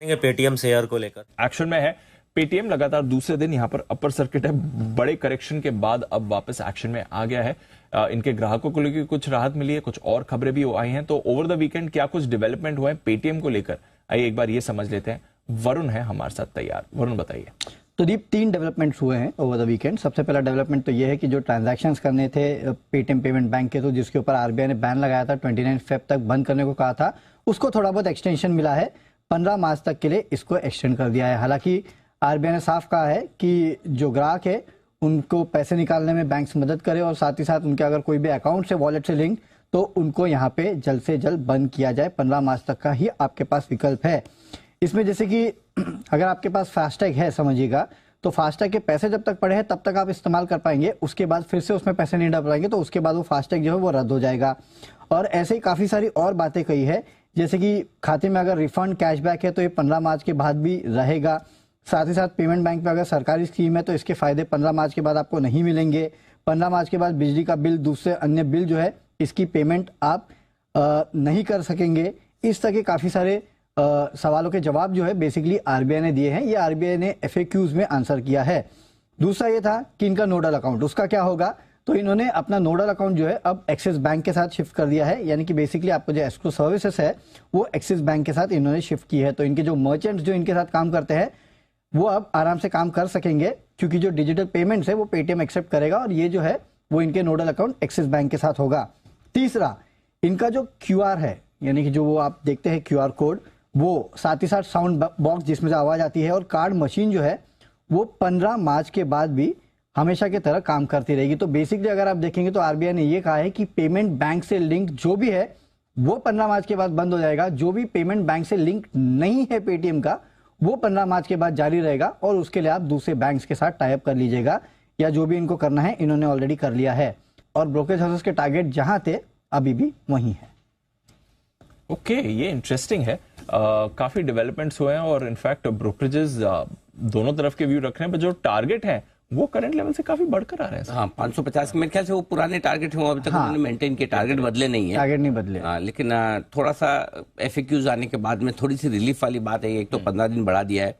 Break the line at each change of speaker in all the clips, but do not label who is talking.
Paytm share को लेकर
action में है। पेटीएम लगातार दूसरे दिन यहां पर अपर सर्किट है, बड़े करेक्शन के बाद अब वापस एक्शन में आ गया है। इनके ग्राहकों को लेकर कुछ राहत मिली है, कुछ और खबरें भी आई हैं। तो ओवर द वीकेंड क्या कुछ डेवलपमेंट हुआ है पेटीएम को लेकर, आइए एक बार ये समझ लेते हैं। वरुण है हमारे साथ तैयार। वरुण बताइए।
तो दीप, 3 डेवलपमेंट्स हुए हैं ओवर द वीकेंड। सबसे पहला डेवलपमेंट तो ये है कि जो ट्रांजैक्शंस करने थे पेटीएम पेमेंट बैंक के, तो जिसके ऊपर आरबीआई ने बैन लगाया था, 29 फेब तक बंद करने को कहा था, उसको थोड़ा बहुत एक्सटेंशन मिला है। 15 मार्च तक के लिए इसको एक्सटेंड कर दिया है। हालांकि आरबीआई ने साफ कहा है कि जो ग्राहक है उनको पैसे निकालने में बैंक मदद करे और साथ ही साथ उनके अगर कोई भी अकाउंट से वॉलेट से लिंक, तो उनको यहाँ पे जल्द से जल्द बंद किया जाए। 15 मार्च तक का ही आपके पास विकल्प है। इसमें जैसे कि अगर आपके पास फास्टैग है, समझिएगा, तो फास्टैग के पैसे जब तक पड़े हैं तब तक आप इस्तेमाल कर पाएंगे। उसके बाद फिर से उसमें पैसे नहीं डाल पाएंगे, तो उसके बाद वो फास्टैग जो है वो रद्द हो जाएगा। और ऐसे ही काफ़ी सारी और बातें कही है, जैसे कि खाते में अगर रिफंड कैशबैक है तो ये 15 मार्च के बाद भी रहेगा। साथ ही साथ पेमेंट बैंक में अगर सरकारी स्कीम है तो इसके फायदे 15 मार्च के बाद आपको नहीं मिलेंगे। 15 मार्च के बाद बिजली का बिल, दूसरे अन्य बिल जो है, इसकी पेमेंट आप नहीं कर सकेंगे। इस तरह के काफ़ी सारे सवालों के जवाब जो है बेसिकली आरबीआई ने दिए हैं। ये आरबीआई ने एफएक्यूज में आंसर किया है। दूसरा ये था कि इनका नोडल अकाउंट, उसका क्या होगा। तो इन्होंने अपना नोडल अकाउंट जो है अब एक्सिस बैंक के साथ शिफ्ट कर दिया है। यानी कि बेसिकली आपको जो एस्क्रो सर्विसेज है वो एक्सिस बैंक के साथ इन्होंने शिफ्ट की है। तो इनके जो मर्चेंट्स जो इनके साथ काम करते हैं वो अब आराम से काम कर सकेंगे, क्योंकि जो डिजिटल पेमेंट्स है वो पेटीएम एक्सेप्ट करेगा और ये जो है वो इनके नोडल अकाउंट एक्सिस बैंक के साथ होगा। तीसरा, इनका जो क्यूआर है, यानी कि जो वो आप देखते हैं क्यूआर कोड, वो साथ ही साथ साउंड बॉक्स जिसमें से आवाज आती है और कार्ड मशीन जो है वो 15 मार्च के बाद भी हमेशा की तरह काम करती रहेगी। तो बेसिकली अगर आप देखेंगे तो आरबीआई ने ये कहा है कि पेमेंट बैंक से लिंक जो भी है वो 15 मार्च के बाद बंद हो जाएगा। जो भी पेमेंट बैंक से लिंक नहीं है पेटीएम का, वो 15 मार्च के बाद जारी रहेगा और उसके लिए आप दूसरे बैंक्स के साथ टाई अप कर लीजिएगा, या जो भी इनको करना है इन्होंने ऑलरेडी कर लिया है। और ब्रोकरेज हाउसेस के टारगेट जहां थे अभी भी वहीं है।
ओके, ये इंटरेस्टिंग है। काफी डेवलपमेंट्स हुए हैं और इनफैक्ट ब्रोकरेजेस दोनों तरफ के व्यू रख रहे हैं, पर जो टारगेट है वो करंट लेवल से काफी बढ़कर आ रहे हैं।
हाँ, 550 मेरे ख्याल से वो पुराने टारगेट हैं, अभी तक उन्होंने मेंटेन किए, टारगेट बदले नहीं है।
टारगेट नहीं बदले।
लेकिन थोड़ा सा एफएक्यूज आने के बाद में थोड़ी सी रिलीफ वाली बात है। एक तो 15 दिन बढ़ा दिया है।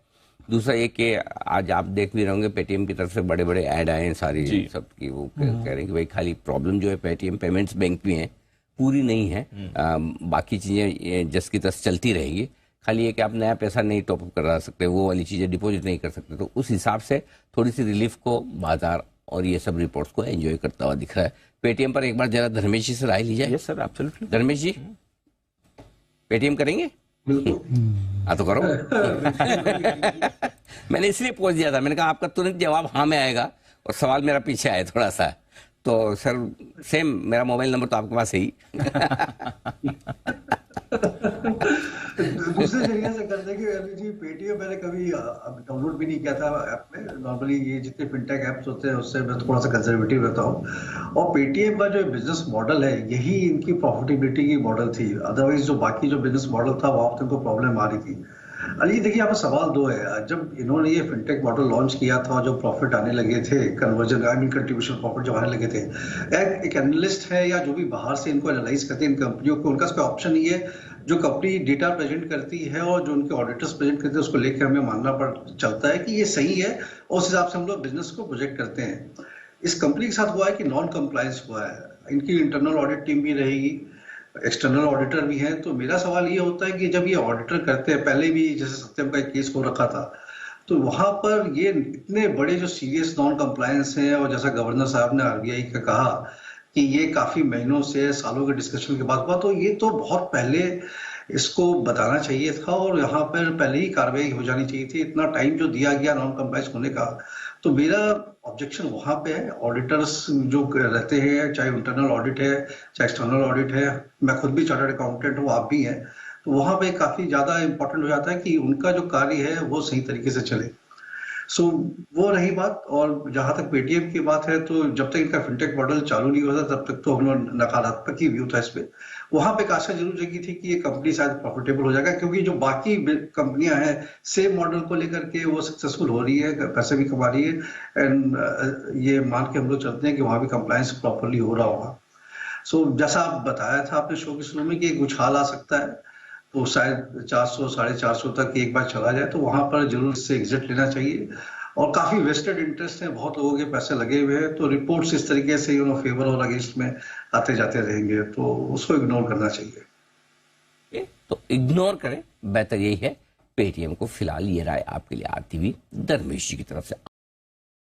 दूसरा ये कि आज आप देख भी रहे होंगे पेटीएम की तरफ से बड़े बड़े ऐड आए हैं सारी सब की। वो कह रहे हैं कि भाई खाली प्रॉब्लम जो है पेटीएम पेमेंट्स बैंक में है, पूरी नहीं है। बाकी चीजें जस की तस चलती रहेंगी। खाली ये कि आप नया पैसा नहीं टॉपअप करा सकते, वो वाली चीजें डिपॉजिट नहीं कर सकते। तो उस हिसाब से थोड़ी सी रिलीफ को बाजार और ये सब रिपोर्ट्स को एंजॉय करता हुआ दिख रहा है। पेटीएम पर एक बार जरा धर्मेश जी से राय ली जाए।
Yes sir, absolutely.
Dharmesh ji, Paytm करेंगे? हाँ तो करो। मैंने इसलिए पूछ दिया था, मैंने कहा आपका तुरंत जवाब हाँ में आएगा और सवाल मेरा पीछे आए थोड़ा सा। तो सर सेम, मेरा मोबाइल नंबर तो आपके पास है ही।
दूसरे तरीके से करते कि जी पेटीएम मैंने कभी डाउनलोड भी नहीं किया था ऐप में। नॉर्मली ये जितने फिनटेक ऐप्स होते हैं उससे मैं थोड़ा सा कंजर्वेटिव रहता हूँ। और पेटीएम का जो बिजनेस मॉडल है यही इनकी प्रॉफिटेबिलिटी की मॉडल थी। अदरवाइज जो बाकी जो बिजनेस मॉडल था वहाँ पर इनको प्रॉब्लम आ रही थी। अली देखिए, यहाँ पर सवाल दो है। जब इन्होंने ये फिनटेक मॉडल लॉन्च किया था, जो प्रॉफिट आने लगे थे, conversion I mean contribution profit जो आने लगे थे, एक एनालिस्ट है या जो भी बाहर से इनको एनालाइज करते हैं इन कंपनियों को, उनका इसका ऑप्शन ये है, जो कंपनी डेटा प्रेजेंट करती है और जो उनके ऑडिटर्स प्रेजेंट करते हैं उसको लेकर हमें मानना पड़ चलता है कि ये सही है। उस हिसाब से हम लोग बिजनेस को प्रोजेक्ट करते हैं। इस कंपनी के साथ हुआ है कि नॉन कंप्लायंस हुआ है। इनकी इंटरनल ऑडिट टीम भी रहेगी, एक्सटर्नल ऑडिटर भी हैं। तो मेरा सवाल ये होता है कि जब ये ऑडिटर करते हैं, पहले भी जैसे सत्यम का एक केस हो रखा था, तो वहां पर ये इतने बड़े जो सीरियस नॉन कंप्लायंस हैं, और जैसा गवर्नर साहब ने आरबीआई का कहा कि ये काफी महीनों से, सालों के डिस्कशन के बाद हुआ, तो ये तो बहुत पहले इसको बताना चाहिए था और यहाँ पर पहले ही कार्रवाई हो जानी चाहिए थी। इतना टाइम जो दिया गया नॉन कंप्लायंस होने का, तो मेरा ऑब्जेक्शन वहां पे है। ऑडिटर्स जो रहते हैं, चाहे इंटरनल ऑडिट है चाहे एक्सटर्नल ऑडिट है, मैं खुद भी चार्टर्ड अकाउंटेंट हूँ, आप भी हैं, तो वहां पे काफी ज्यादा इंपॉर्टेंट हो जाता है कि उनका जो कार्य है वो सही तरीके से चले। सो वो रही बात। और जहां तक पेटीएम की बात है, तो जब तक इनका फिनटेक मॉडल चालू नहीं होता तब तक तो हम लोग नकारात्मक ही व्यू था इस पे। वहां पे आशा जरूर जगी थी कि ये कंपनी शायद प्रॉफिटेबल हो जाएगा, क्योंकि जो बाकी कंपनियां हैं सेम मॉडल को लेकर के वो सक्सेसफुल हो रही है, पैसे भी कमा रही है, एंड ये मान के हम लोग चलते हैं कि वहां भी कंप्लायंस प्रॉपरली हो रहा होगा। सो जैसा आप बताया था आपने शो के शुरू में कि एक उछाल आ सकता है, तो शायद 400 450 तक एक बार चला जाए तो वहां पर जरूर इससे एग्जिट लेना चाहिए। और काफी वेस्टेड इंटरेस्ट है, बहुत लोगों के पैसे लगे हुए हैं, तो रिपोर्ट्स इस तरीके से फेवर और अगेंस्ट में आते जाते रहेंगे, तो उसको इग्नोर करना चाहिए।
तो इग्नोर करें, बेहतर यही है। पेटीएम को फिलहाल ये राय आपके लिए आती हुई धर्मेश जी की तरफ से